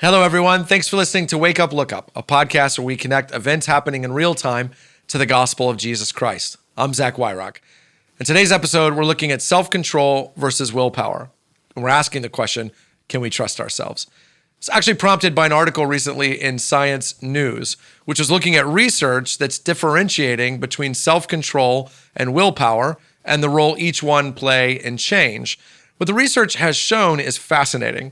Hello, everyone. Thanks for listening to Wake Up, Look Up, a podcast where we connect events happening in real time to the gospel of Jesus Christ. I'm Zach Weihrauch. In today's episode, we're looking at self-control versus willpower. And we're asking the question, can we trust ourselves? It's actually prompted by an article recently in Science News, which is looking at research that's differentiating between self-control and willpower and the role each one play in change. What the research has shown is fascinating.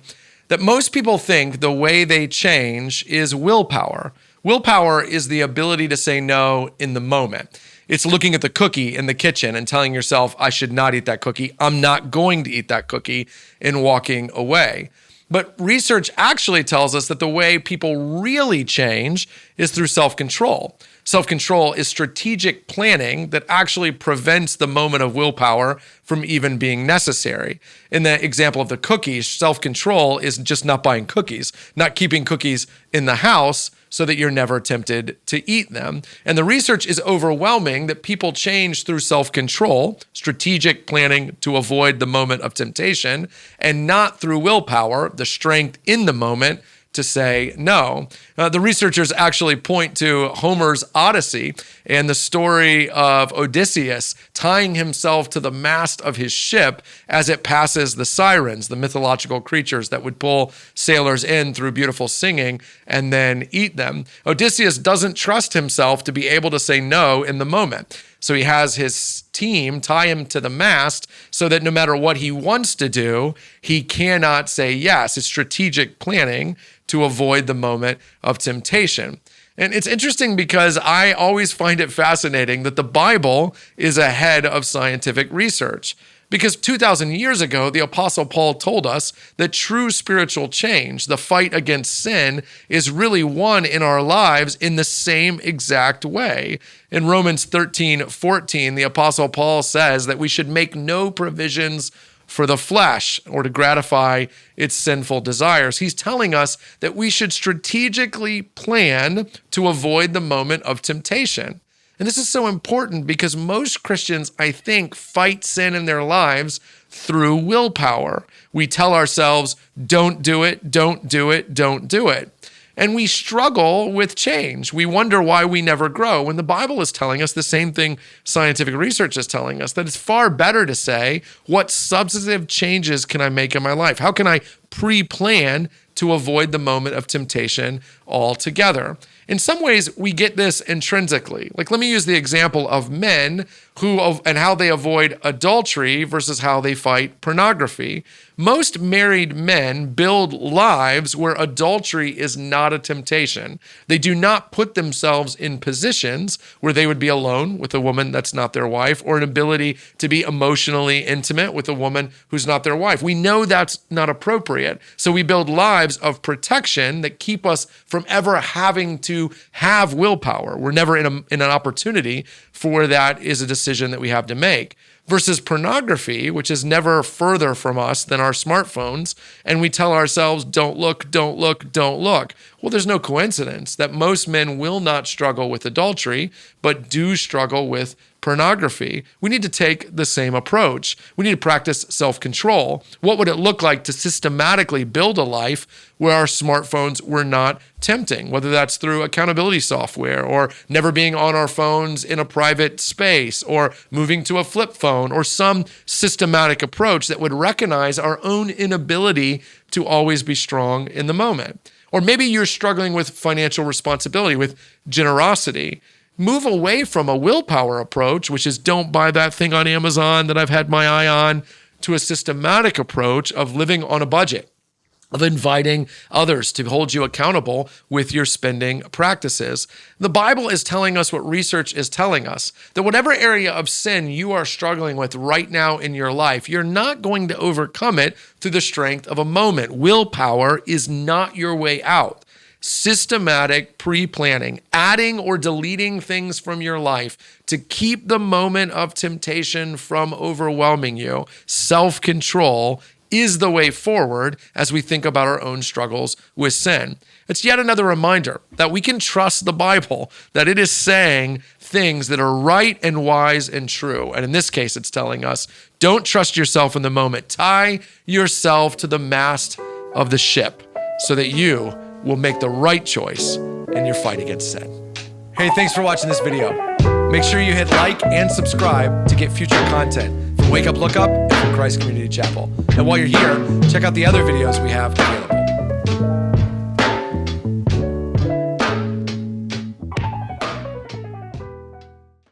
That most people think the way they change is willpower. Willpower is the ability to say no in the moment. It's looking at the cookie in the kitchen and telling yourself, I should not eat that cookie. I'm not going to eat that cookie, and walking away. But research actually tells us that the way people really change is through self-control. Self-control is strategic planning that actually prevents the moment of willpower from even being necessary. In the example of the cookies, self-control is just not buying cookies, not keeping cookies in the house so that you're never tempted to eat them. And the research is overwhelming that people change through self-control, strategic planning to avoid the moment of temptation, and not through willpower, the strength in the moment to say no. The researchers actually point to Homer's Odyssey and the story of Odysseus tying himself to the mast of his ship as it passes the sirens, the mythological creatures that would pull sailors in through beautiful singing and then eat them. Odysseus doesn't trust himself to be able to say no in the moment. So he has his team tie him to the mast so that no matter what he wants to do, he cannot say yes. It's strategic planning to avoid the moment of temptation. And it's interesting because I always find it fascinating that the Bible is ahead of scientific research. Because 2,000 years ago, the Apostle Paul told us that true spiritual change, the fight against sin, is really won in our lives in the same exact way. In Romans 13:14, the Apostle Paul says that we should make no provisions for the flesh or to gratify its sinful desires. He's telling us that we should strategically plan to avoid the moment of temptation. And this is so important because most Christians, I think, fight sin in their lives through willpower. We tell ourselves, don't do it, don't do it, don't do it. And we struggle with change. We wonder why we never grow. When the Bible is telling us the same thing scientific research is telling us, that it's far better to say, what substantive changes can I make in my life? How can I pre-plan to avoid the moment of temptation altogether? In some ways, we get this intrinsically. Like, let me use the example of men and how they avoid adultery versus how they fight pornography. Most married men build lives where adultery is not a temptation. They do not put themselves in positions where they would be alone with a woman that's not their wife, or an ability to be emotionally intimate with a woman who's not their wife. We know that's not appropriate. So we build lives of protection that keep us from ever having to have willpower. We're never in an opportunity for that is a decision that we have to make. Versus pornography, which is never further from us than our smartphones, and we tell ourselves, don't look, don't look, don't look. Well, there's no coincidence that most men will not struggle with adultery, but do struggle with pornography. We need to take the same approach. We need to practice self-control. What would it look like to systematically build a life where our smartphones were not tempting, whether that's through accountability software or never being on our phones in a private space or moving to a flip phone or some systematic approach that would recognize our own inability to always be strong in the moment. Or maybe you're struggling with financial responsibility, with generosity. Move away from a willpower approach, which is don't buy that thing on Amazon that I've had my eye on, to a systematic approach of living on a budget, of inviting others to hold you accountable with your spending practices. The Bible is telling us what research is telling us, that whatever area of sin you are struggling with right now in your life, you're not going to overcome it through the strength of a moment. Willpower is not your way out. Systematic pre-planning, adding or deleting things from your life to keep the moment of temptation from overwhelming you, self-control is the way forward as we think about our own struggles with sin. It's yet another reminder that we can trust the Bible, that it is saying things that are right and wise and true. And in this case, it's telling us, don't trust yourself in the moment. Tie yourself to the mast of the ship so that you will make the right choice in your fight against sin. Hey, thanks for watching this video. Make sure you hit like and subscribe to get future content from Wake Up, Look Up and from Christ Community Chapel. And while you're here, check out the other videos we have available.